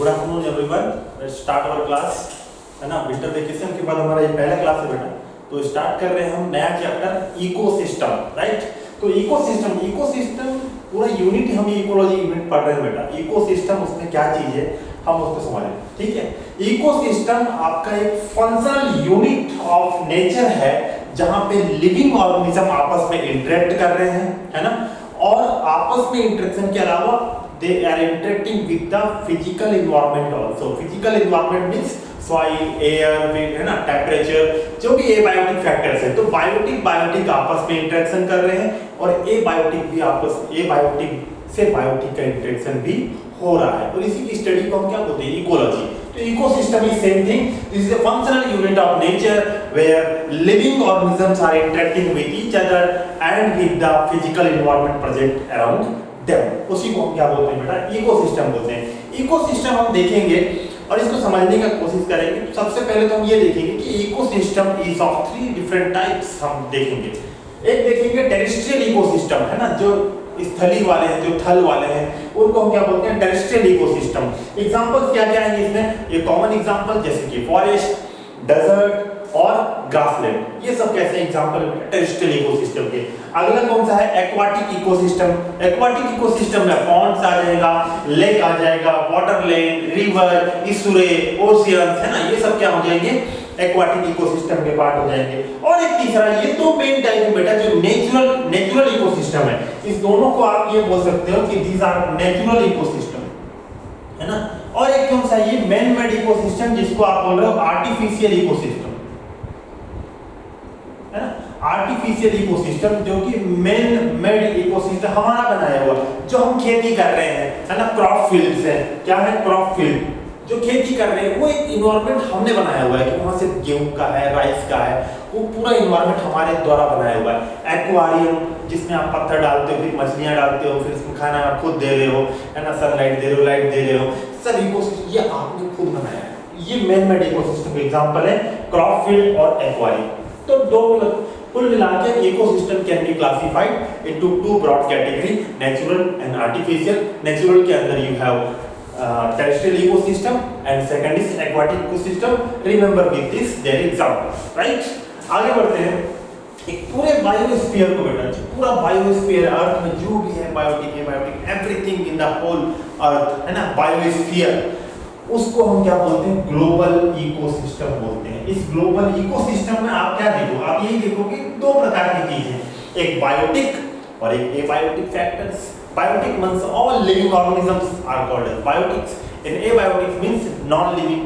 Good afternoon everyone, let's start our class. है ना, winter vacation के बाद हमारा ये पहला क्लास है बेटा। तो स्टार्ट कर रहे हैं हम नया चैप्टर इकोसिस्टम, राइट। तो इकोसिस्टम पूरा यूनिट, हम इकोलॉजी यूनिट पढ़ रहे हैं बेटा। इकोसिस्टम उसमें क्या चीज है हम उसको समझें, ठीक है। इकोसिस्टम आपका एक फंक्शनल यूनिट ऑफ नेचर है जहां पे लिविंग ऑर्गेनिज्म आपस में इंटरेक्ट कर रहे हैं, है ना। और आपस में इंटरेक्शन के अलावा they are interacting with the physical environment also. Physical environment means soil, air, wind, है ना, temperature, जो भी एबायोटिक फैक्टर्स है। तो बायोटिक आपस में इंटरेक्शन कर रहे हैं और एबायोटिक से बायोटिक का इंटरेक्शन भी हो रहा है। और इसी की स्टडी को हम क्या बोलते हैं, इकोलॉजी। तो ecosystem is same thing, this is a functional unit of nature where living organisms are interacting with each other and with the physical environment present around them. उसी को हम क्या बोलते हैं बेटा, इकोसिस्टम बोलते हैं। इकोसिस्टम हम देखेंगे और इसको समझने का कोशिश करेंगे। सबसे पहले तो हम ये देखेंगे कि ecosystem is of 3 different types हम देखेंगे। एक देखेंगे टेरेस्ट्रियल इकोसिस्टम, है ना, जो स्थली वाले हैं, जो थल वाले हैं, उनको हम क्या बोलते हैं, टेरेस्ट्रियल इकोसिस्टम। एग्जांपल्स क्या क्या आएंगे इसमें, ये कॉमन एग्जांपल जैसे कि फॉरेस्ट, डेजर्ट और ग्रासलैंड, ये सब कैसे एग्जांपल है टेरेस्ट्रियल इकोसिस्टम के। अगला कौन सा है, एक्वाटिक इकोसिस्टम। एक्वाटिक इकोसिस्टम में पॉन्ड्स आ जाएगा, लेक आ जाएगा, वाटरलैंड, रिवर, इशूरे, ओशियंस, है ना, ये सब क्या हो जाएंगे, एक्वाटिक इकोसिस्टम के पार्ट हो जाएंगे। और एक तीसरा, ये तो मेन टाइप है बेटा, जो नेचुरल इकोसिस्टम है। इस दोनों को आप ये बोल सकते हो कि दीज आर नेचुरल इकोसिस्टम, है ना। और एक कौन सा, ये मैन मेड इकोसिस्टम, जिसको आप बोल रहे हो आर्टिफिशियल इकोसिस्टम, है ना। आर्टिफिशियल इकोसिस्टम जो कि मैन मेड इकोसिस्टम हमारा बनाया हुआ, जो हम खेती कर रहे हैं, है ना, क्रॉप फील्ड्स है। क्या है, क्रॉप फील्ड, जो खेती कर रहे हैं वो एक इन्वायरमेंट हमने बनाया हुआ है कि वहां से गेहूं का है, राइस का है, वो पूरा इन्वायरमेंट हमारे द्वारा बनाया हुआ है। एक्वेरियम, जिसमें आप पत्थर डालते हो, फिर मछलियां डालते हो, फिर उसमें खाना आप खुद दे रहे हो, है ना, सनलाइट दे रहे हो, लाइट दे रहे हो, सब इकोसिस्टम ये आपने खुद बनाया है। ये मैन मेड इकोसिस्टम का एग्जांपल है, क्रॉप फील्ड और एक्वेरियम। तो दो कुल मिलाकर ecosystem can be classified into 2 broad category, natural and artificial. Natural के अंदर you have terrestrial ecosystem and second is aquatic ecosystem. Remember with this their example, right? आगे बढ़ते हैं। एक पूरे बायोस्फीयर को बेटा, पूरा बायोस्फीयर अर्थ में जो भी है, biotic, abiotic, everything in the whole earth, है ना, बायोस्फीयर, उसको हम क्या बोलते हैं, ग्लोबल इकोसिस्टम बोलते हैं। इस ग्लोबल इकोसिस्टम में आप क्या देखो, आप यही देखो कि 2 प्रकार की चीजें, एक बायोटिक और एक abiotic factors. Biotic means all living organisms are called as biotics, and abiotics means non-living,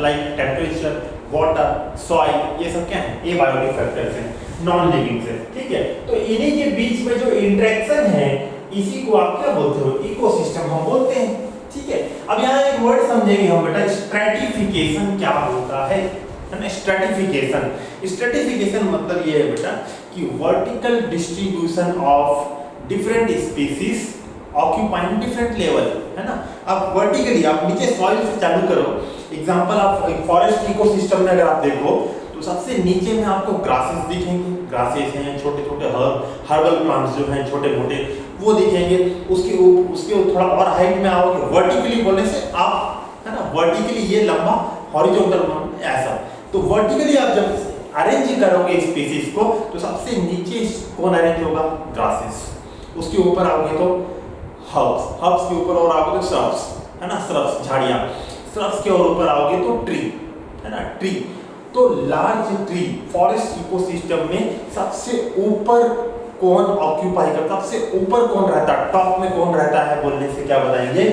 like temperature, water, soil, ये सब क्या है, abiotic factors हैं, non-living से, ठीक है। तो इन्हीं के बीच में जो इंटरेक्शन है, इसी को आप क्या बोलते हो, इकोसिस्टम हम बोलते हैं, ठीक है। अब यहाँ एक वर्ड समझेंगे हम बेटा, स्ट्रैटिफिकेशन क्या होता है ना। स्ट्रैटिफिकेशन मतलब ये है बेटा कि vertical distribution of different species occupying different level, है ना। अब वर्टिकली आप नीचे सॉइल से चालू करो। एग्जांपल आप एक फॉरेस्ट इकोसिस्टम में अगर आप देखो तो सबसे नीचे में आपको ग्रासेस दिखेंगे, ग्रासेस हैं, छोटे छोटे हर्बल प्लांट्स जो हैं छोटे मोटे, वो दिखेंगे। उसके थोड़ा और हाइट में आओगे, वर्टिकली बोलने से आप, है ना, वर्टिकली ये लंबा, हॉरिजॉन्टल ऐसा। तो वर्टिकली आप जब अरेंज करोगे स्पीसीज को तो सबसे नीचे कौन अरेंज होगा, ग्रासेस। उसके ऊपर आओगे तो हर्ब्स के ऊपर और आओगे तो श्रब्स, है ना, श्रब्स, झाड़ियां। श्रब्स के और ऊपर आओगे तो ट्री, है ना, ट्री। तो लार्ज ट्री फॉरेस्ट इकोसिस्टम में सबसे ऊपर कौन ऑक्यूपाई करता, सबसे ऊपर कौन रहता है, टॉप में कौन रहता है बोलने से क्या बताएंगे,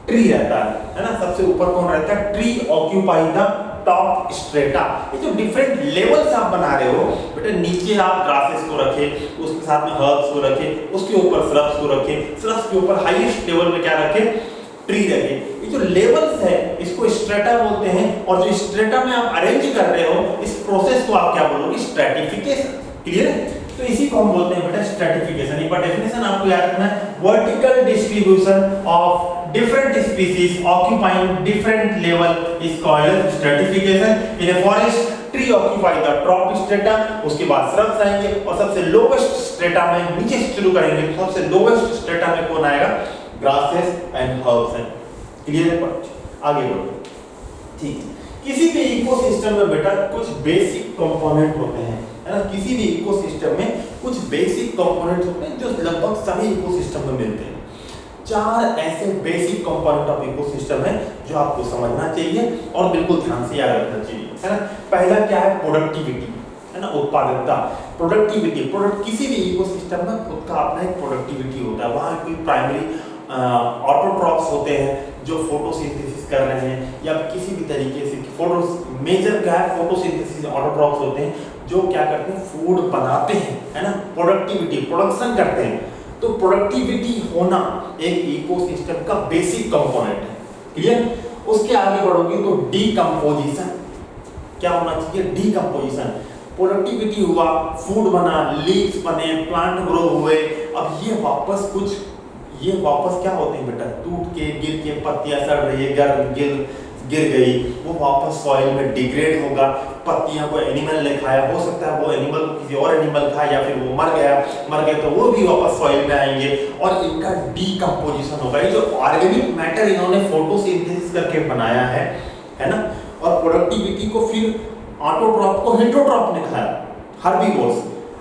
ट्री रहता है ना। सबसे ऊपर कौन रहता है, tree occupy the top strata. ये जो डिफरेंट लेवल्स आप बना रहे हो बेटा, नीचे आप ग्रासेस को रखे, उसके साथ में हर्ब्स को रखे, उसके ऊपर श्रब्स को रखे, श्रब्स के ऊपर हाईएस्ट लेवल में क्या रखे, ट्री रखे। ये जो लेवल्स है इसको स्ट्रेटा बोलते हैं। और जो स्ट्रेटा में आप अरेंज कर रहे हो, इस प्रोसेस को आप क्या बोलोगे, स्ट्रैटिफिकेशन। क्लियर है। तो इसी को हम बोलते हैं बेटा स्ट्रैटिफिकेशन। एक बार डेफिनेशन आपको याद रखना है, vertical distribution of different species occupying different level is called stratification. In a forest, tree occupy the top strata, उसके बाद shrubs आएंगे और सबसे lowest strata में नीचे से शुरू करेंगे, सबसे lowest strata में कौन आएगा, grasses and herbs हैं। क्लियर है पॉइंट? आगे बढ़ो। ठीक है, किसी भी इकोसिस्टम में बेटा कुछ बेसिक कंपोनेंट होते हैं, है ना। किसी भी इकोसिस्टम में कुछ बेसिक कंपोनेंट्स होते हैं जो लगभग सभी इकोसिस्टम में मिलते हैं। 4 ऐसे बेसिक कंपोनेंट ऑफ इकोसिस्टम है जो आपको समझना चाहिए और बिल्कुल ध्यान से याद रखना चाहिए, है ना। पहला क्या है? प्रोडक्टिविटी, है ना, उत्पादकता। प्रोडक्टिविटी, किसी भी इकोसिस्टम में खुद का अपना एक प्रोडक्टिविटी होता है। वहाँ कोई प्राइमरी ऑटोट्रॉप्स होते हैं जो फोटोसिंथेसिस कर रहे हैं, या किसी भी तरीके से मेजर क्या है? फोटोसिंथेसिस ऑटोट्रॉप्स होते हैं जो क्या करते हैं? फूड बनाते हैं, है ना। प्रोडक्टिविटी, प्रोडक्शन करते हैं। तो प्रोडक्टिविटी होना एक इकोसिस्टम का बेसिक कंपोनेंट है, क्लियर। उसके आगे बढ़ोगे तो डीकंपोजिशन क्या होना चाहिए? डीकंपोजिशन। प्रोडक्टिविटी हुआ, फूड बना, लीव्स बने, प्लांट ग्रो हुए, अब ये वापस क्या होते हैं बेटा? टूट के, गिर के, पत्तियां सड़ रही है, गिर गई, वो वापस सॉइल में डिग्रेड होगा। पत्तियां को एनिमल ने खाया, हो सकता है वो एनिमल किसी और एनिमल खाया, या फिर वो मर गए तो वो भी वापस सॉइल में आएंगे और इनका डीकंपोजिशन होगा। ये जो ऑर्गेनिक मैटर इन्होंने फोटोसिंथेसिस करके बनाया है ना। और प्रोडक्टिविटी को फिर ऑटोट्रॉप को हेटेरोट्रॉप ने खाया, हर्बीवोर्स।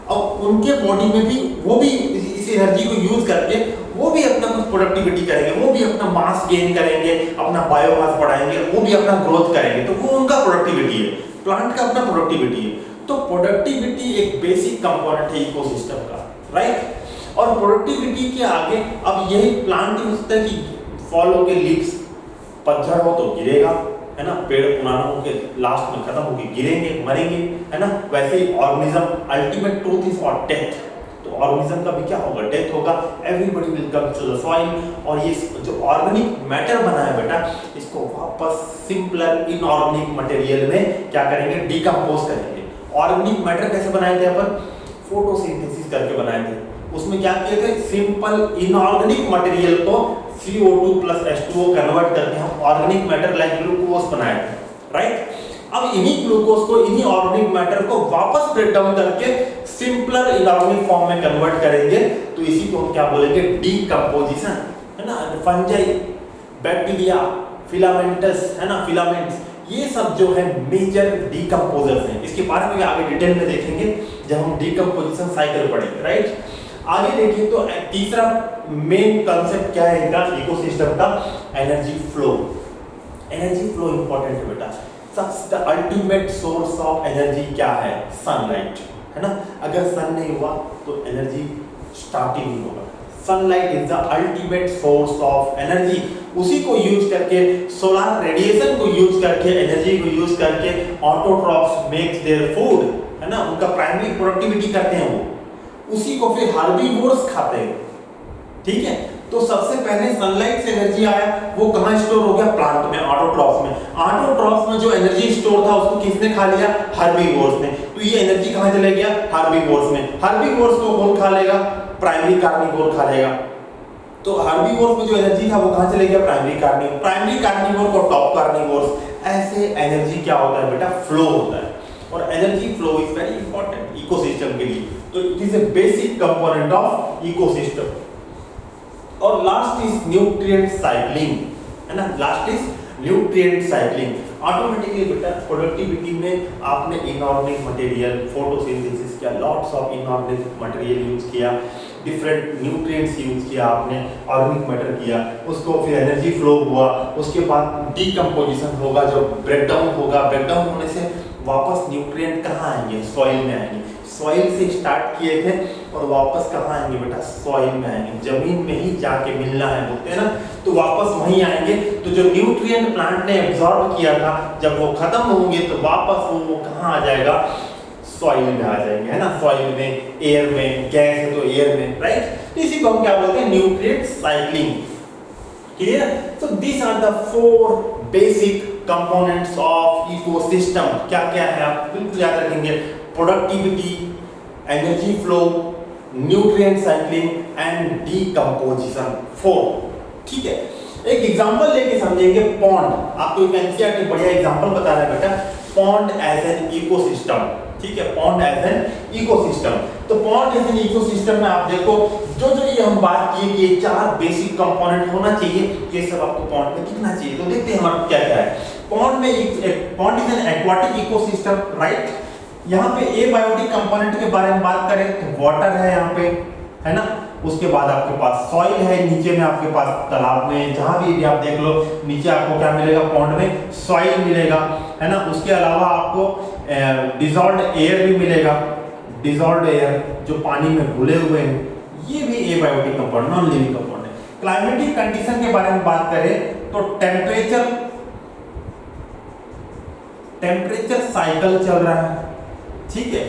अब उनके बॉडी में भी वो भी इस एनर्जी को यूज करके वो भी अपना कुछ प्रोडक्टिविटी करेंगे, वो भी अपना मास गेन करेंगे, अपना बायोमास बढ़ाएंगे, वो भी अपना ग्रोथ करेंगे। तो वो उनका प्रोडक्टिविटी है, प्लांट का अपना प्रोडक्टिविटी है। तो प्रोडक्टिविटी एक बेसिक कंपोनेंट है इकोसिस्टम का, राइट। और प्रोडक्टिविटी के आगे अब यही प्लांट हो सकता है कि फॉल होके लीव्स, पतझड़ हो तो गिरेगा, है ना। पेड़ पुराना होके लास्ट में खत्म होके गिरेंगे, मरेंगे, है ना। वैसे ही organism, ultimate truth is for death. तो ऑर्गेनिज्म का भी क्या होगा? डेथ होगा। Everybody will come to the soil. और ये जो ऑर्गेनिक मैटर बना है बेटा, इसको वापस सिंपलर इनऑर्गेनिक मटेरियल में क्या करेंगे? डिकम्पोज करेंगे। ऑर्गेनिक मैटर कैसे बनाए थे अपन? फोटोसिंथेसिस करके बनाए थे। उसमें क्या किए थे? सिंपल इनऑर्गेनिक मटेरियल को CO2 प्लस H2O कन्वर्ट करके हम ऑर्गेनिक मैटर लाइक ग्लूकोज बनाए थे, राइट। अब इन्हीं ग्लूकोज को, इन्हीं ऑर्गेनिक मैटर को वापस ब्रेक डाउन करके सिंपलर इनऑर्गेनिक फॉर्म में कन्वर्ट करेंगे। तो इसी को हम क्या बोलेंगे? डीकंपोजिशन, है ना। फंजाई, बैक्टीरिया, फिलामेंटस, है ना, फिलामेंट्स, ये सब जो है मेजर डीकंपोजर्स हैं। इसके बारे में आगे डिटेल में देखेंगे जब हम डीकंपोजिशन साइकिल पढ़ेंगे, राइट। आगे देखिए तो तीसरा मेन कांसेप्ट क्या है इनका इकोसिस्टम का? Energy flow. Energy flow important है बेटा। सबसे अल्टीमेट सोर्स ऑफ एनर्जी क्या है? सनलाइट, है ना। अगर सन नहीं हुआ तो एनर्जी स्टार्ट ही नहीं होगा। Sunlight is the ultimate source of energy. उसी को यूज करके, सोलर रेडिएशन को यूज करके, एनर्जी को यूज करके ऑटोट्रॉप्स मेक्स देयर फूड, है ना। उनका प्राइमरी प्रोडक्टिविटी करते हैं वो, उसी को फिर हर्बीवोर्स खाते हैं, ठीक है। तो सबसे पहले सनलाइट से एनर्जी आया, वो कहाँ स्टोर हो गया? प्लांट में, ऑटोट्रॉप्स में। ऑटोट्रॉप्स में जो एनर्जी स्टोर था उसको किसने खा लिया? हर्बीवोर्स ने। तो ये एनर्जी कहाँ चले गया? हर्बीवोर्स में। हर्बीवोर्स को कौन खा लेगा? प्राइमरी कार्निवोर खा लेगा। तो हर्बीवोर्स में जो एनर्जी था वो कहाँ चले गया? Primary carnivore. प्राइमरी कार्निवोर को टॉप कार्निवोर्स। ऐसे एनर्जी क्या होता है बेटा? फ्लो होता है। और energy flow is very important ecosystem के लिए। तो it is a basic component of ecosystem. और लास्ट इज न्यूट्रिएंट साइक्लिंग, है ना। Last is nutrient cycling. Automatically बेटा प्रोडक्टिविटी में आपने इनऑर्गेनिक मटेरियल, फोटोसिंथेसिस किया, lots of inorganic material use किया, डिफरेंट न्यूट्रिएंट्स यूज किया आपने, ऑर्गेनिक मैटर किया, उसको फिर एनर्जी फ्लो हुआ, उसके बाद डीकंपोजिशन होगा, जो ब्रेकडाउन होगा। ब्रेकडाउन होने से वापस न्यूट्रिएंट कहाँ आएंगे? सॉइल में आएंगे। सॉइल से स्टार्ट किए थे और वापस कहाँ आएंगे बेटा? सॉइल में आएंगे। जमीन में ही जाके मिलना है, बोलते हैं ना, तो वापस वहीं आएंगे। तो जो न्यूट्रिएंट प्लांट ने एब्जॉर्ब किया था, जब वो खत्म होंगे तो वापस वो कहाँ आ जाएगा? सॉइल में आ जाएंगे, है ना। सॉइल में, एयर में, गैस है तो एयर में, राइट। तो इसी को हम क्या बोलते हैं? Nutrient cycling, clear. तो these are the 4 basic components of ecosystem. क्या क्या है आप बिल्कुल याद रखेंगे? Productivity, energy flow, nutrient cycling and decomposition, 4, ठीक है। एक एग्जांपल लेके समझेंगे। पॉन्ड, आपको एक एनसीईआरटी बढ़िया एग्जांपल बता रहा है बेटा। पॉन्ड एज एन इकोसिस्टम, ठीक है। Pond as an ecosystem. तो पॉन्ड एज एन इकोसिस्टम में आप देखो जो जो ये हम बात किए कि ये 4 बेसिक कंपोनेंट होना चाहिए, ये सब आपको पॉन्ड में दिखना चाहिए। तो देखते हैं हमारा क्या क्या है। Pond is an aquatic ecosystem, right. यहाँ पे एबायोटिक कंपोनेंट के बारे में बात करें तो वाटर है यहाँ पे, है ना। उसके बाद आपके पास सॉइल है, नीचे में आपके पास तालाब में जहां भी आप देख लो नीचे आपको क्या मिलेगा, पॉन्ड में सॉइल मिलेगा, है ना। उसके अलावा आपको डिसॉल्व्ड एयर भी मिलेगा, डिसॉल्व्ड एयर जो पानी में घुले हुए हैं, ये भी abiotic compound, non living compound है। क्लाइमेटिक कंडीशन के बारे में बात करें तो टेम्परेचर साइकिल चल रहा है, ठीक है।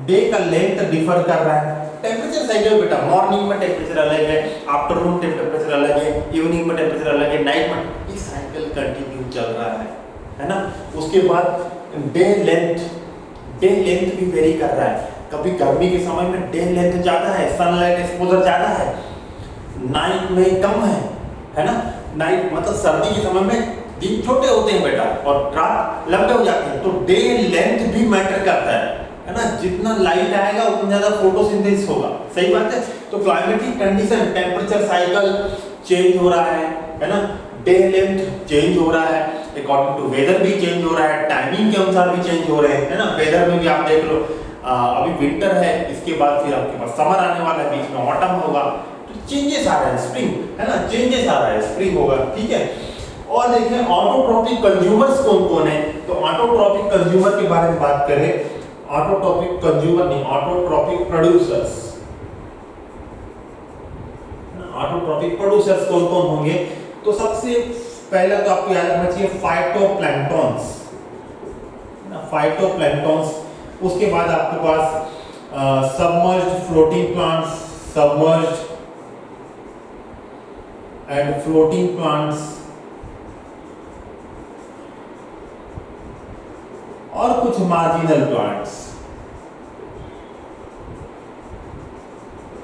डे का लेंथ डिफर कर रहा है। टेम्परेचर साइकिल बेटा, मॉर्निंग में टेम्परेचर अलग है, आफ्टरनून टेम्परेचर अलग है, इवनिंग में टेम्परेचर अलग है, नाइट में, ये साइकिल कंटिन्यू चल रहा है ना। उसके बाद डे लेंथ भी वेरी कर रहा है। कभी गर्मी के समय में डे लेंथ ज्यादा है, सनलाइट एक्सपोजर ज्यादा है, नाइट में कम है ना। नाइट मतलब सर्दी के समय में दिन छोटे होते हैं बेटा और रात लंबे हो जाते हैं, तो डे लेंथ भी मैटर करता है ना। जितना लाइट आएगा उतना ज्यादा फोटोसिंथेसिस होगा, सही बात है। तो climatic condition, temperature cycle change हो रहा है ना। डे लेंथ चेंज हो रहा है, अकॉर्डिंग टू वेदर भी चेंज हो रहा है, टाइमिंग के अनुसार भी चेंज हो रहे हैं, है ना। वेदर में भी आप देख लो, अभी विंटर है, इसके बाद फिर आपके पास समर आने वाला है, बीच में ऑटम होगा, तो चेंजेस आ रहे हैं, स्प्रिंग, है ना, चेंजेस आ रहा है, स्प्रिंग होगा, ठीक है। और देखिए ऑटोट्रॉपिक कंज्यूमर्स कौन कौन है, तो ऑटोट्रॉपिक कंज्यूमर के बारे में बात करें, ऑटोट्रॉपिक कंज्यूमर नहीं, ऑटोट्रॉपिक प्रोड्यूसर्स। ऑटोट्रॉपिक प्रोड्यूसर्स कौन कौन होंगे, तो सबसे पहला तो आपको याद रखना चाहिए फाइटोप्लैंक्टन्स, फाइटोप्लैंक्टन्स। उसके बाद आपके पास submerged floating plants, submerged and floating plants, और कुछ मार्जिनल प्लांट्स।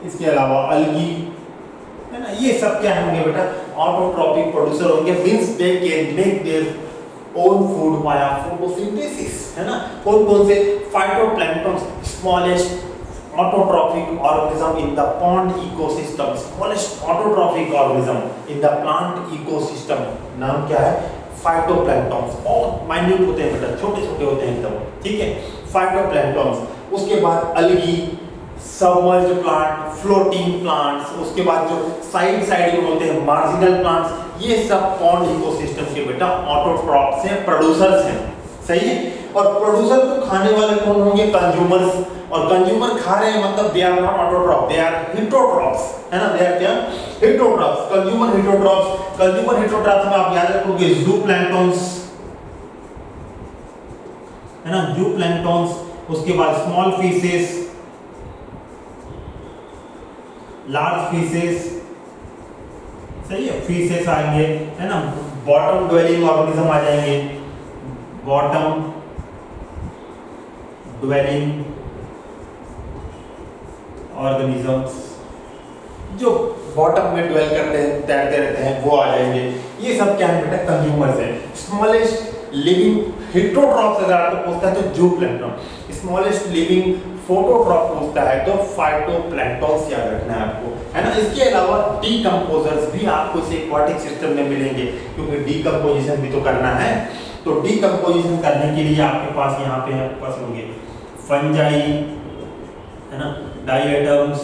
इसके अलावा अलगी, है ना, ये सब क्या होंगे बेटा, ऑटोट्रॉपिक प्रोड्यूसर होंगे, means they can make their own food via photosynthesis, है ना। कौन कौन से, phytoplankton, smallest autotrophic organism in the pond ecosystem, smallest autotrophic organism in the plant ecosystem, नाम क्या है, फाइटोप्लैंक्टन्स। बहुत माइन्यूट होते हैं बेटा, छोटे छोटे होते हैं एकदम, ठीक है, फाइटोप्लैंक्टन्स। उसके बाद अलगी, सबमर्ज्ड प्लांट, फ्लोटिंग प्लांट्स, उसके बाद जो साइड में होते हैं मार्जिनल प्लांट्स, ये सब पॉन्ड इकोसिस्टम के बेटा ऑटोट्रॉप्स हैं, प्रोड्यूसर्स हैं, सही है। और प्रोड्यूसर को खाने वाले कौन होंगे, कंज्यूमर्स। और कंज्यूमर खा रहे हैं मतलब they are not autotroph, they are heterotrophs, है ना, दे आर क्या, हिटोट्रॉप्स, कंज्यूमर हिटोट्रॉप्स। कंज्यूमर हिटोट्रॉप्स में आप याद रखोगे ज़ूप्लैंक्टन्स, है ना, ज़ूप्लैंक्टन्स। उसके बाद स्मॉल फिशेस, लार्ज फिशेस, सही है, फिशेस आएंगे, है ना। बॉटम ड्वेलिंग ऑर्गेनिज्म आ जाएंगे, बॉटम ड्वेलिंग ऑर्गेनिजम्स, जो बॉटम में ड्वेल करते हैं, तैरते रहते हैं, वो आ जाएंगे। ये सब क्या है बेटा, कंज्यूमर्स है। स्मॉलेस्ट लिविंग हिटोट्रॉप्स अगर आपको पूछता है तो ज़ूप्लैंक्टन, स्मॉलेस्ट लिविंग फोटोट्रॉप पूछता है तो फाइटोप्लैंक्टन्स याद रखना है आपको, है ना। इसके अलावा डीकंपोजर्स भी आपको इस एक्वाटिक सिस्टम में मिलेंगे, क्योंकि डीकंपोजिशन भी तो करना है। तो डीकंपोजिशन करने के लिए आपके पास यहाँ पे आपके पास होंगे फंजाई, है ना, डाइएटम्स,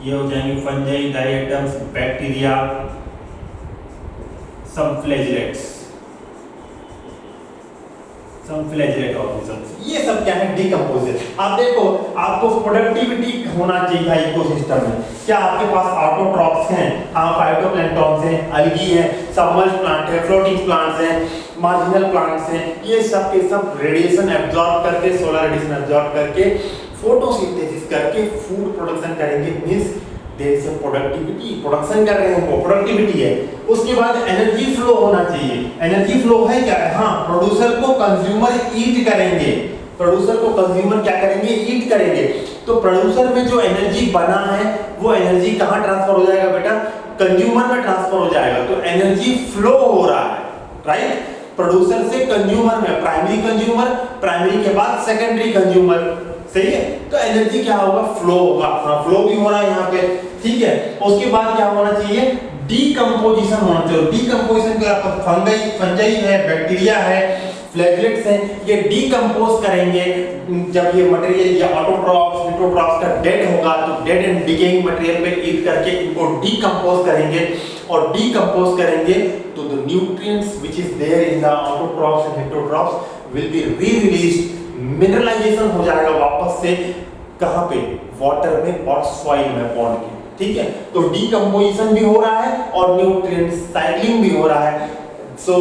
ये हो जाएंगे फंजाई, डाइएटम्स, बैक्टीरिया, सम फ्लैजेलेट्स, फ्लैजेलेट ऑर्गेनिजम्स, ये सब क्या है, डीकंपोजर। आप देखो, आपको प्रोडक्टिविटी होना चाहिए इकोसिस्टम में। क्या आपके पास ऑटोट्रॉप्स हैं, हाँ, फाइटोप्लैंक्टन्स हैं, अलगी है, सबमर्ज्ड प्लांट है, फ्लोटिंग प्लांट्स हैं, मार्जिनल प्लांट्स हैं, ये सब के सब रेडिएशन एब्जॉर्ब करके, सोलर रेडिएशन एब्जॉर्ब करके, फोटोसिंथेसिस करके फूड प्रोडक्शन करेंगे, means there is productivity, production कर रहे हैं वो प्रोडक्टिविटी है। उसके बाद एनर्जी फ्लो होना चाहिए। एनर्जी फ्लो है क्या, हाँ, प्रोड्यूसर को कंज्यूमर ईट करेंगे, प्रोड्यूसर को कंज्यूमर क्या करेंगे, ईट करेंगे। तो प्रोड्यूसर में जो एनर्जी बना है वो एनर्जी कहाँ ट्रांसफर हो जाएगा बेटा, कंज्यूमर में ट्रांसफर हो जाएगा। तो एनर्जी फ्लो हो रहा है, राइट, प्रोड्यूसर से कंज्यूमर में, प्राइमरी कंज्यूमर, प्राइमरी के बाद सेकेंडरी कंज्यूमर, सही है। तो एनर्जी क्या होगा, फ्लो होगा, फ्लो भी हो रहा है यहाँ पे, ठीक है। उसके बाद क्या होना चाहिए, डीकंपोजिशन होना चाहिए। डीकंपोजिशन क्या, फंजाई है, बैक्टीरिया है, फ्लैगेलेट्स हैं, ये डीकंपोज करेंगे। जब ये मटेरियल या ऑटोट्रॉफ्स हेटेरोट्रॉफ्स का डेड होगा तो डेड एंड डिकेइंग मटेरियल पे ईट करके इनको डीकंपोज करेंगे, और डीकंपोज करेंगे तो the nutrients which is there in the autotrophs and heterotrophs will be re-released, mineralisation हो जाएगा वापस से, कहां पे, वाटर में और सॉइल में, पॉन्ड के, ठीक है। तो डीकंपोजिशन भी हो रहा है और न्यूट्रिएंट साइक्लिंग भी हो रहा है। So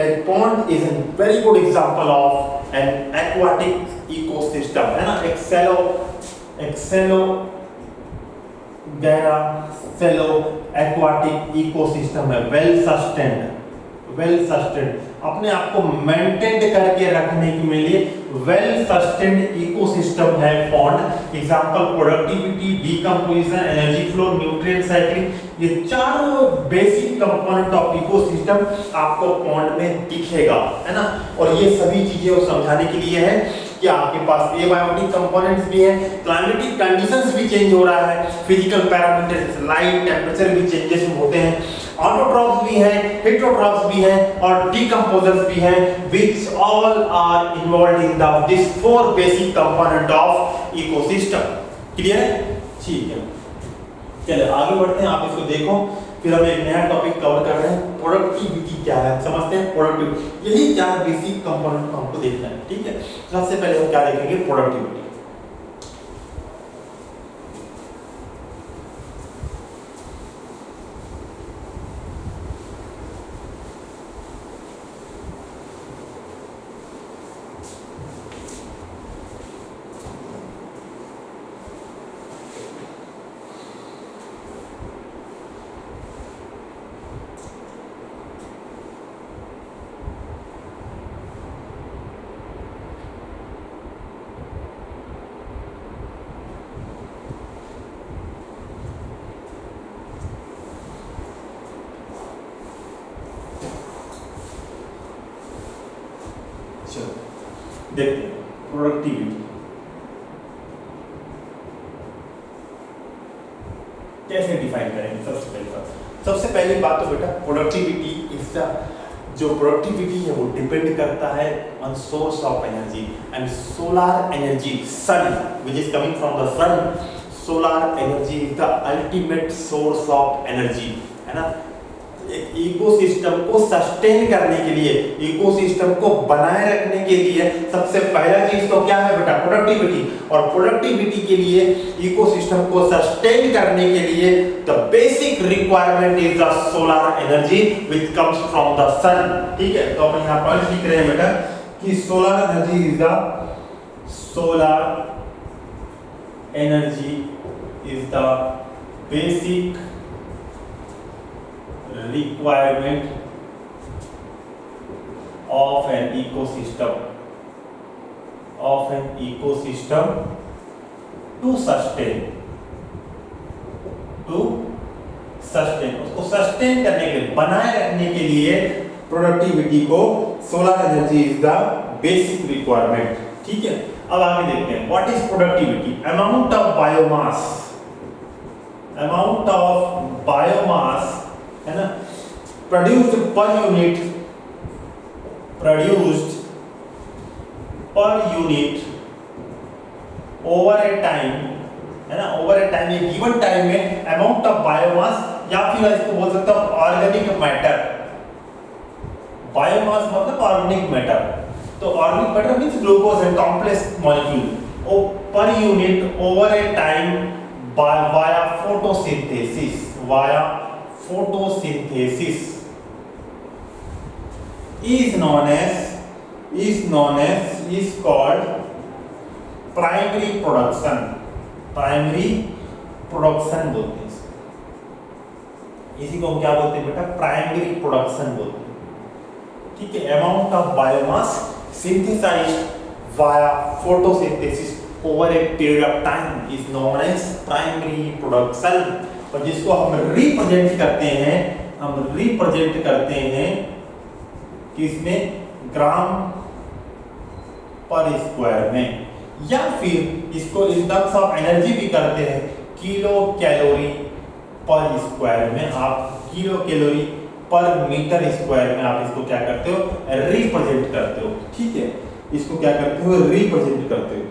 a pond is a very good example of an aquatic ecosystem, है ना। एक्सेलो aquatic ecosystem है, well sustained, अपने आप को मेंटेन करके रखने के लिए वेल सस्टेन्ड इकोसिस्टम है pond. Example productivity, decomposition, energy flow, nutrient cycling, ये चारों बेसिक कंपोनेंट ऑफ इकोसिस्टम आपको पॉन्ड में दिखेगा, है ना। और ये सभी चीजें वो समझाने के लिए है कि आपके पास एबायोटिक कंपोनेंट्स भी हैं, क्लाइमेटिक कंडीशंस भी चेंज हो रहा है, फिजिकल पैरामीटर्स, लाइट, टेंपरेचर भी चेंजेस होते हैं, ऑटोट्रॉफ्स भी हैं, हेटेरोट्रॉफ्स भी हैं और डीकंपोजर्स भी हैं, which all are involved in this four basic component of ecosystem। Clear है, ठीक है। चलिए आगे बढ़ते हैं, आप इसको देखो, फिर हम एक नया टॉपिक कवर कर रहे हैं, प्रोडक्टिविटी क्या है, समझते हैं प्रोडक्टिविटी। यही चार बेसिक कंपोनेंट को हमको देखना है, ठीक है। सबसे पहले हम क्या देखेंगे, प्रोडक्टिविटी। देखते हैं प्रोडक्टिविटी कैसे डिफाइन करेंगे। सबसे पहली बात तो बेटा, प्रोडक्टिविटी इज द, जो प्रोडक्टिविटी है वो डिपेंड करता है on source of energy, and solar energy, sun which is coming from the sun, solar energy is the ultimate source of energy, है ना। एक इकोसिस्टम को सस्टेन करने के लिए, इकोसिस्टम को बनाए रखने के लिए सबसे पहला चीज तो क्या है बेटा, प्रोडक्टिविटी। और प्रोडक्टिविटी के लिए, इकोसिस्टम को सस्टेन करने के लिए the basic requirement is the solar energy which comes from the sun, ठीक है। तो अपन यहां पर लिख रहे हैं बेटा कि solar energy is the basic requirement of an ecosystem to sustain उसको सस्टेन करने के लिए, बनाए रखने के लिए प्रोडक्टिविटी को solar energy is the basic requirement, ठीक है। अब आगे देखते हैं, what is productivity, amount of biomass, है ना, produced per unit over a time, है ना, ओवर ए टाइम, एक गिवन टाइम में अमाउंट ऑफ बायोमास, या फिर इसको बोल सकता हूं ऑर्गेनिक मैटर। बायोमास मतलब ऑर्गेनिक मैटर, तो organic matter means glucose and complex molecule, per unit over A time via photosynthesis is called primary production बोलते हैं, इसी को हम क्या बोलते हैं बेटा, प्राइमरी प्रोडक्शन बोलते हैं, ठीक है। Amount of biomass synthesized via photosynthesis over a period of time is known as primary production, और जिसको हम रिप्रेजेंट करते हैं किसमें, ग्राम पर स्क्वायर में, या फिर इसको इन टर्म्स ऑफ एनर्जी भी करते हैं, किलो कैलोरी पर स्क्वायर में आप किलो कैलोरी पर मीटर स्क्वायर में आप इसको क्या करते हो, रिप्रेजेंट करते हो। ठीक है, इसको क्या करते हो, रिप्रेजेंट करते हो।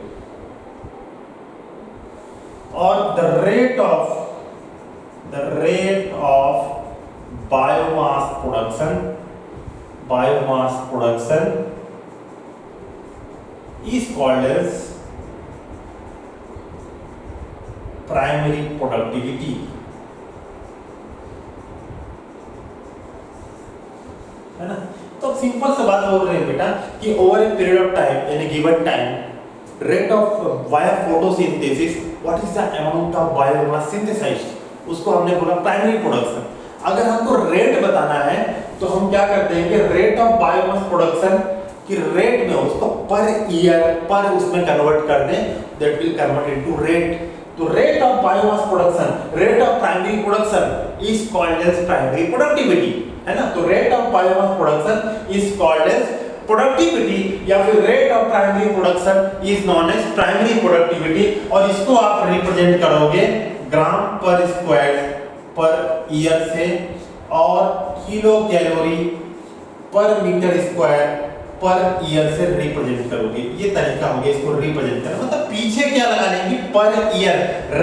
और the rate of biomass production is called as primary productivity. है ना, तो सिंपल सा बात बोल रहे हैं बेटा कि over a period of time in a given time rate of via photosynthesis what is the amount of biomass synthesized, उसको हमने बोला प्राइमरी प्रोडक्शन। अगर हमको रेट बताना है तो हम क्या करते हैं कि रेट ऑफ बायोमास प्रोडक्शन कि रेट में उसको पर ईयर पर उसमें कन्वर्ट कर दें, that will convert into rate. तो rate of biomass production, rate of primary production is called as primary productivity, है ना। तो rate of biomass production is called as productivity या फिर rate of primary production is known as primary productivity. और इसको आप represent करोगे ग्राम पर स्क्वायर पर ईयर से और किलो कैलोरी पर मीटर स्क्वायर पर ईयर से रिप्रेजेंट करोगे। ये तरीका हो गया इसको रिप्रेजेंट करना। मतलब पीछे क्या लगा लेंगे, पर ईयर।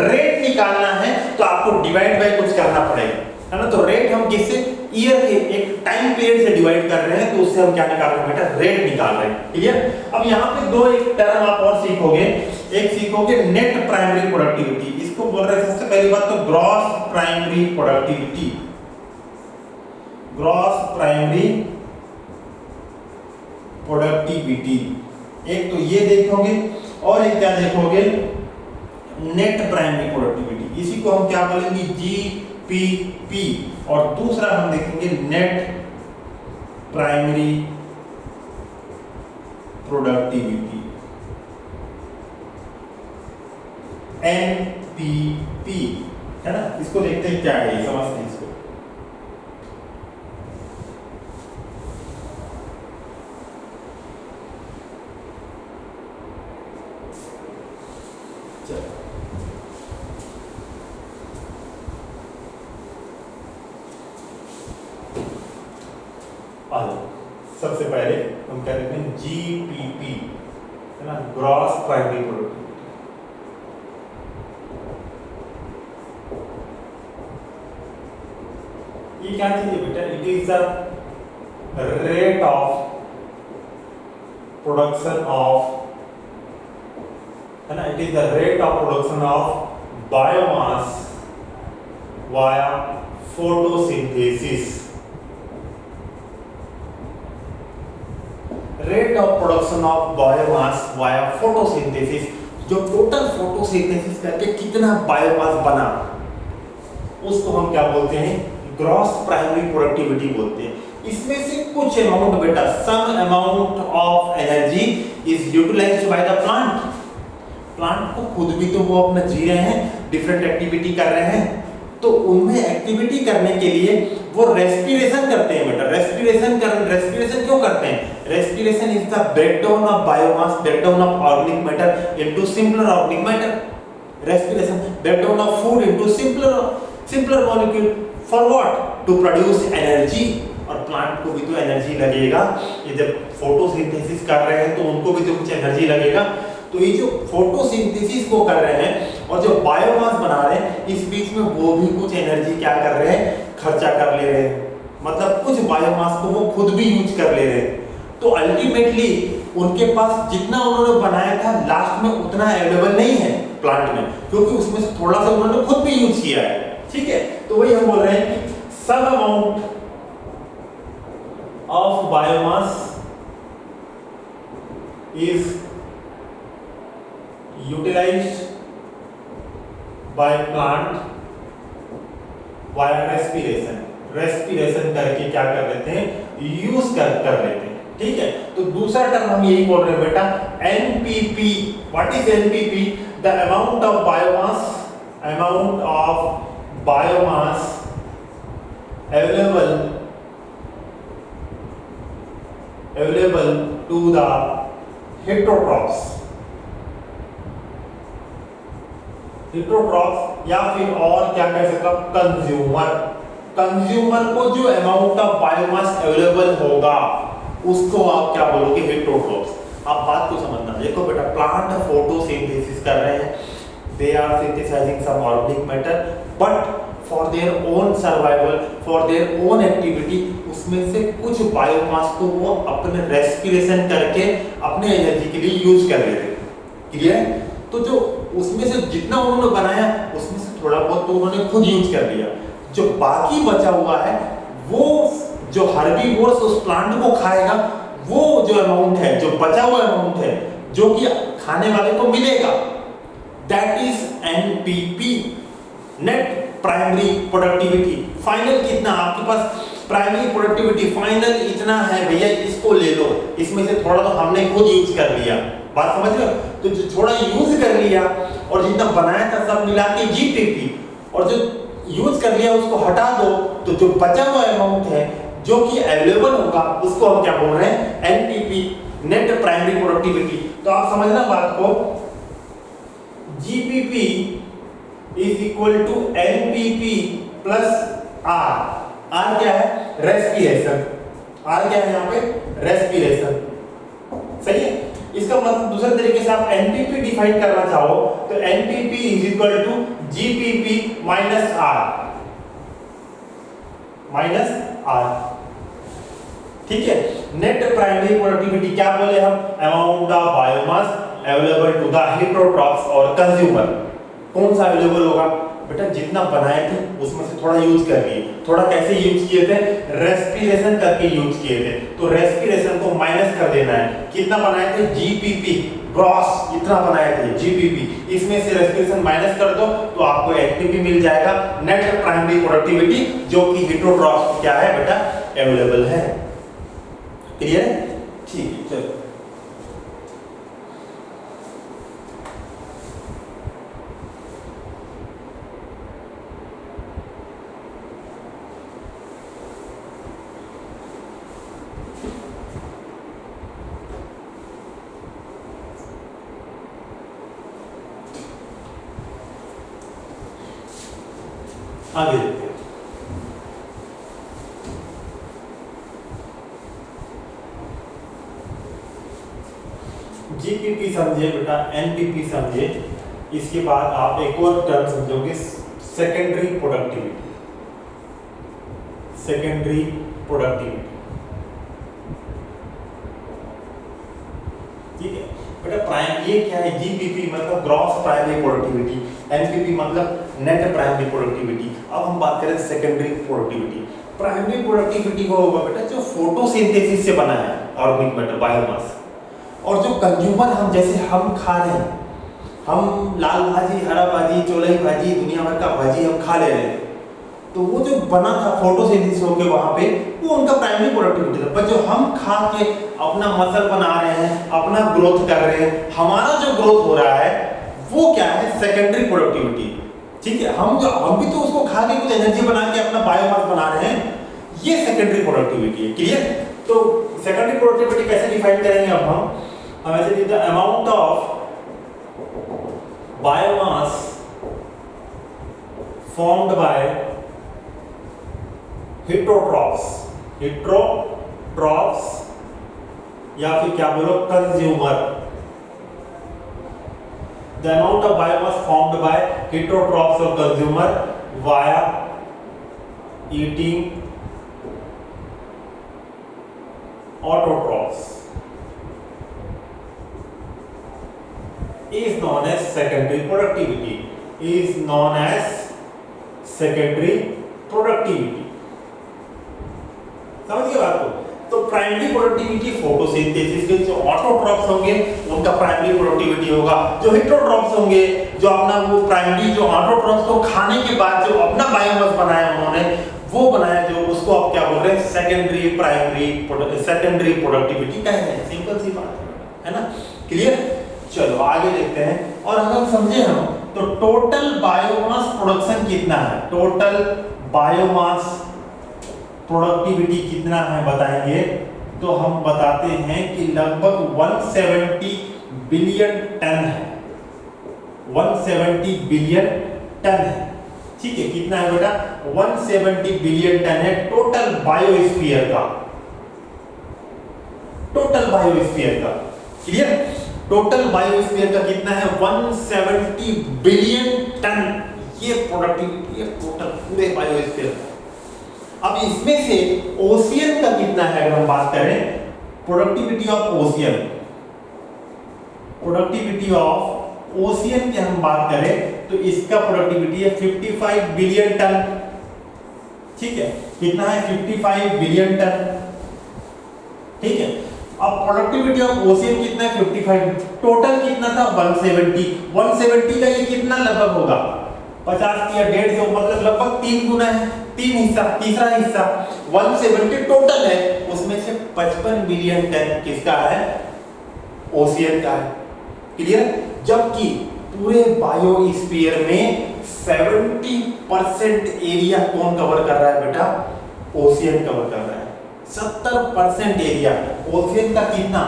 रेट निकालना है तो आपको डिवाइड बाय कुछ करना पड़ेगा, है ना। तो रेट हम किससे, ईयर के एक टाइम पीरियड से डिवाइड कर रहे हैं, तो उससे हम क्या निकाल रहे हैं बेटा, रेट निकाल रहे हैं। क्लियर। अब यहाँ पे दो एक टर्म आप और सीखोगे। एक सीखोगे नेट प्राइमरी प्रोडक्टिविटी, इसको बोल रहे हैं सबसे पहली बात तो gross primary productivity. Gross primary productivity एक तो ये देखोगे और एक क्या देखोगे, नेट प्राइमरी प्रोडक्टिविटी। इसी को हम क्या बोलेंगे, जीपीपी। और दूसरा हम देखेंगे नेट प्राइमरी प्रोडक्टिविटी, एनपीपी, है ना। इसको देखते हैं क्या है, समझते हैं इसको। सबसे पहले हम क्या देखते हैं, जीपीपी, है ना, ग्रॉस प्राइमरी प्रोडक्टिविटी। ये क्या चीज है बेटा, it is the rate of production of, है ना, it is the rate of production of biomass via photosynthesis. Rate of production of biomass via photosynthesis, जो टोटल फोटोसिंथेसिस करके कितना बायोमास बना, उसको हम क्या बोलते हैं, ग्रॉस प्राइमरी प्रोडक्टिविटी बोलते हैं। इसमें से कुछ अमाउंट बेटा, some amount of energy is utilized by the plant. Plant को खुद भी तो वो अपना जी रहे हैं, डिफरेंट एक्टिविटी कर रहे हैं, तो उनमें एक्टिविटी करने के लिए वो रेस्पिरेशन करते हैं बेटा। रेस्पिरेशन क्यों करते हैं, respiration is the breakdown of biomass, breakdown of organic matter into simpler organic matter. Respiration breakdown of food into simpler molecule for what, to produce energy. और प्लांट को भी तो एनर्जी लगेगा, ये जब फोटोसिंथेसिस कर रहे हैं तो उनको भी तो कुछ एनर्जी लगेगा। तो ये जो फोटोसिंथेसिस को कर रहे हैं और जो बायोमास बना रहे हैं, इस बीच में वो भी कुछ एनर्जी क्या कर रहे हैं, खर्चा कर ले रहे हैं। मतलब कुछ बायोमास को वो खुद भी यूज कर ले रहे हैं। तो अल्टीमेटली उनके पास जितना उन्होंने बनाया था लास्ट में उतना अवेलेबल नहीं है प्लांट में, क्योंकि उसमें से थोड़ा सा उन्होंने खुद भी यूज किया है। ठीक है, तो वही हम बोल रहे हैं कि some amount of biomass is utilized by plant via respiration करके क्या कर लेते हैं, यूज कर लेते हैं। ठीक है, तो दूसरा टर्म हम यही बोल रहे हैं बेटा, NPP. What is NPP, the amount of biomass available to the heterotrophs, heterotrophs या फिर और क्या कह सकते हो कंज्यूमर। कंज्यूमर को जो अमाउंट ऑफ बायोमास अवेलेबल होगा उसको आप क्या बोलोगे हेटेरोट्रॉफ्स। आप बात को समझना, देखो बेटा प्लांट फोटोसिंथेसिस कर रहे हैं, they are synthesizing some organic matter but for their own survival, for their own activity, उसमें से कुछ बायोमास को वो अपने रेस्पिरेशन करके अपने एनर्जी के लिए यूज कर लेते हैं। क्लियर है? तो जो उसमें से जितना उन्होंने बनाया उसमें से थोड़ा बहुत तो उन्होंने खुद यूज कर लिया, जो बाकी बचा हुआ है वो जो हर्बीवोर्स उस प्लांट को खाएगा वो जो अमाउंट है, जो बचा हुआ अमाउंट है जो कि खाने वाले को मिलेगा, that is NPP, net primary productivity. Final कितना आपके पास प्राइमरी प्रोडक्टिविटी फाइनल इतना है भैया, इसको ले लो, इसमें से थोड़ा तो हमने खुद यूज कर लिया। बात समझ रहे हो? तो जो थोड़ा यूज कर लिया और जितना बनाया था सब मिला के जीपीपी, और जो यूज कर लिया उसको हटा दो, तो जो बचा हुआ अमाउंट है जो कि अवेलेबल होगा उसको हम क्या बोल रहे हैं एनपीपी, नेट प्राइमरी प्रोडक्टिविटी। तो आप समझना बात को, GPP is equal to NPP plus R. R क्या है? रेस्पिरेशन। आर क्या है यहाँ पे? रेस्पिरेशन। सही है? इसका मतलब दूसरे तरीके से आप एनपीपी डिफाइन करना चाहो तो NPP is equal to GPP minus R, minus R. ठीक है? नेट प्राइमरी प्रोडक्टिविटी क्या बोले हम? Amount of biomass available to the heterotrophs और कंज्यूमर। कौन सा अवेलेबल होगा बेटा? जितना बनाए थे उसमें से थोड़ा यूज कर लिए। थोड़ा कैसे यूज किए थे? रेस्पिरेशन करके यूज किए थे, तो रेस्पिरेशन को माइनस कर देना है। कितना बनाए थे? जीपीपी, ग्रॉस इतना बनाए थे जीपीपी, इसमें से रेस्पिरेशन माइनस कर दो तो आपको एनपीपी मिल जाएगा, नेट प्राइमरी प्रोडक्टिविटी, जो कि हेटेरोट्रॉफ्स क्या है बेटा? अवेलेबल है। क्लियर है? ठीक है, चलो आगे देखते हैं। जीपीपी समझे बेटा, एनपीपी समझे, इसके बाद आप एक और टर्म समझोगे सेकेंडरी प्रोडक्टिविटी। सेकेंडरी प्रोडक्टिविटी, ठीक है बेटा। प्राइम ये क्या है? जीपीपी मतलब ग्रॉस प्राइमरी प्रोडक्टिविटी, एनपीपी मतलब नेट प्राइमरी प्रोडक्टिविटी। अब हम बात करें सेकेंडरी प्रोडक्टिविटी। प्राइमरी प्रोडक्टिविटी वो होगा बेटा जो फोटोसिंथेसिस से बना है ऑर्गेनिक मैटर, बायोमास, और जो कंज्यूमर हम जैसे हम खा रहे हैं, हम लाल भाजी, हरा भाजी, चौलाई भाजी, दुनिया भर का भाजी हम खा ले रहे हैं, तो वो जो बना था फोटोसिंथेसिस होके वहां पे, वो उनका प्राइमरी प्रोडक्टिविटी था। पर जो हम खा के अपना मसल बना रहे हैं, अपना ग्रोथ कर रहे हैं, हमारा जो ग्रोथ हो रहा है वो क्या है? Secondary productivity. ठीक है? हम भी तो उसको खा के कुछ एनर्जी बना के अपना बायोमास बना रहे हैं, ये सेकेंडरी प्रोडक्टिविटी है। क्लियर? तो सेकेंडरी प्रोडक्टिविटी कैसे डिफाइन करेंगे अब हम ऐसे लिखते हैं amount of biomass formed by heterotrophs, heterotrophs या फिर क्या बोलो consumer. The amount of biomass formed by heterotrophs और consumer via eating autotrophs is known as secondary productivity, is known as secondary productivity। समझ गए बात को? तो प्राइमरी प्रोडक्टिविटी फोटोसिंथेसिस के जो ऑटोट्रॉफ्स होंगे उनका प्राइमरी प्रोडक्टिविटी होगा, जो हेटेरोट्रॉफ्स होंगे जो अपना वो प्राइमरी जो ऑटोट्रॉफ्स को खाने के बाद जो अपना बायोमास बनाया उन्होंने, वो बनाया जो, उसको आप क्या बोल रहे हैं? सेकेंडरी प्राइमरी सेकेंडरी प्रोडक्टिविटी कह रहे हैं। सिंपल सी बात है ना? क्लियर? चलो आगे देखते हैं। और अगर समझे हम तो टोटल बायोमास प्रोडक्शन कितना है, टोटल बायोमास प्रोडक्टिविटी कितना है बताएंगे तो हम बताते हैं कि लगभग 170 बिलियन टन है। 170 बिलियन टन है। ठीक है, कितना है बेटा? 170 बिलियन टन है टोटल बायोस्फीयर का, टोटल बायोस्फीयर का। क्लियर? टोटल बायोस्फीयर का कितना है? 170 बिलियन टन, ये प्रोडक्टिविटी है टोटल पूरे बायोस्फीयर का। अब इसमें से ओशियन का कितना है अगर हम बात करें, productivity of ocean, productivity of ocean की हम बात करें तो इसका प्रोडक्टिविटी है 55 बिलियन टन। ठीक है, कितना है? 55 बिलियन टन। ठीक है, अब प्रोडक्टिविटी ऑफ ओशियन कितना है? 55। टोटल कितना था? 170। 170 का ये कितना लगभग होगा? 50 या 150, मतलब लगभग 3 गुना है, 3 हिस्सा, तीसरा हिस्सा। 170 टोटल है, उसमें से 55 बिलियन टन किसका है? ओशियन का है। क्लियर? जबकि पूरे बायोस्फीयर में 70% एरिया कौन कवर कर रहा है बेटा? ओशियन कवर कर रहा है। 70% एरिया ओशियन का कितना?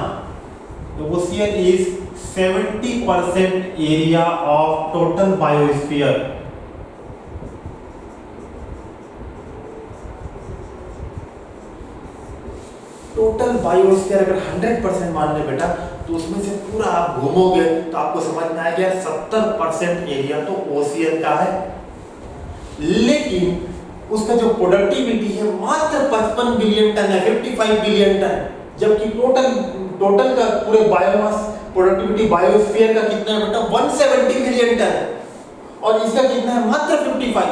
Ocean is 70% area of total biosphere. Total biosphere अगर 100% मान ले बेटा, तो उसमें से पूरा आप घूमोगे तो आपको समझ में आएगा 70% एरिया तो ओशियन का है, लेकिन उसका जो प्रोडक्टिविटी है मात्र 55 बिलियन टन है, 55 बिलियन टन। जबकि टोटल का पूरे बायोमास प्रोडक्टिविटी बायोस्फीयर का कितना है बेटा? 170 बिलियन टन, और इसका कितना है? मात्र 55।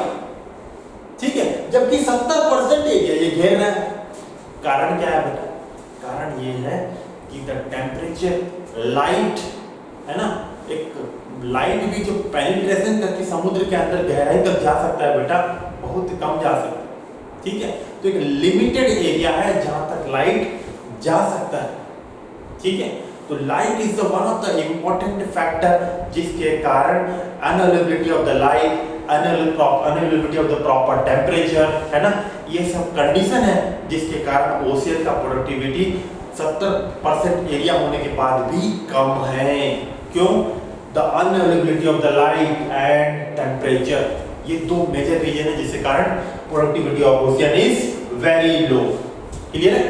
ठीक है, जबकि 70% एरिया ये घेर रहा है। कारण क्या है बेटा? कारण ये है कि द टेम्परेचर, लाइट है ना, एक लाइट भी जो पेनिट्रेशन करके समुद्र के अंदर गहराई तक जा सकता है बेटा, बहुत कम जा सकता है। ठीक है, तो एक लिमिटेड एरिया है जहां तक लाइट जा सकता है। ठीक है, तो light is the one of the important factor जिसके कारण unavailability of the light, unavailability of the proper temperature, है ना, ये सब कंडीशन है जिसके कारण ओशियन का प्रोडक्टिविटी 70% एरिया होने के बाद भी कम है। क्यों? The unavailability of the light and temperature, ये दो मेजर रीजन है जिसके कारण productivity of ocean is very low. Clear है?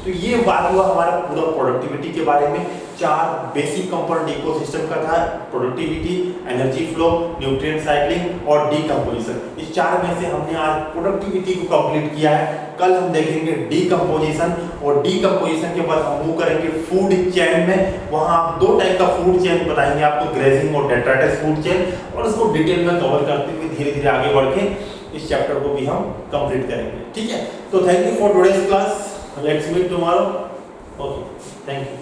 तो ये बात हुआ हमारा पूरा प्रोडक्टिविटी के बारे में। 4 बेसिक कंपोनेंट इकोसिस्टम का था, productivity, energy flow, nutrient cycling और डीकंपोजिशन। इस 4 में से हमने आज प्रोडक्टिविटी को कंप्लीट किया है। कल हम देखेंगे डीकंपोजिशन, और डीकंपोजिशन के बाद हम मूव करेंगे फूड चेन में। वहां 2 टाइप का फूड चेन बताएंगे आपको, ग्रेजिंग और डेट्राटस फूड चेन, और उसको डिटेल में कवर करते हुए धीरे धीरे आगे बढ़ के इस चैप्टर को भी हम कंप्लीट करेंगे। ठीक है, तो thank you for today's class, let's meet tomorrow. Okay, thank you.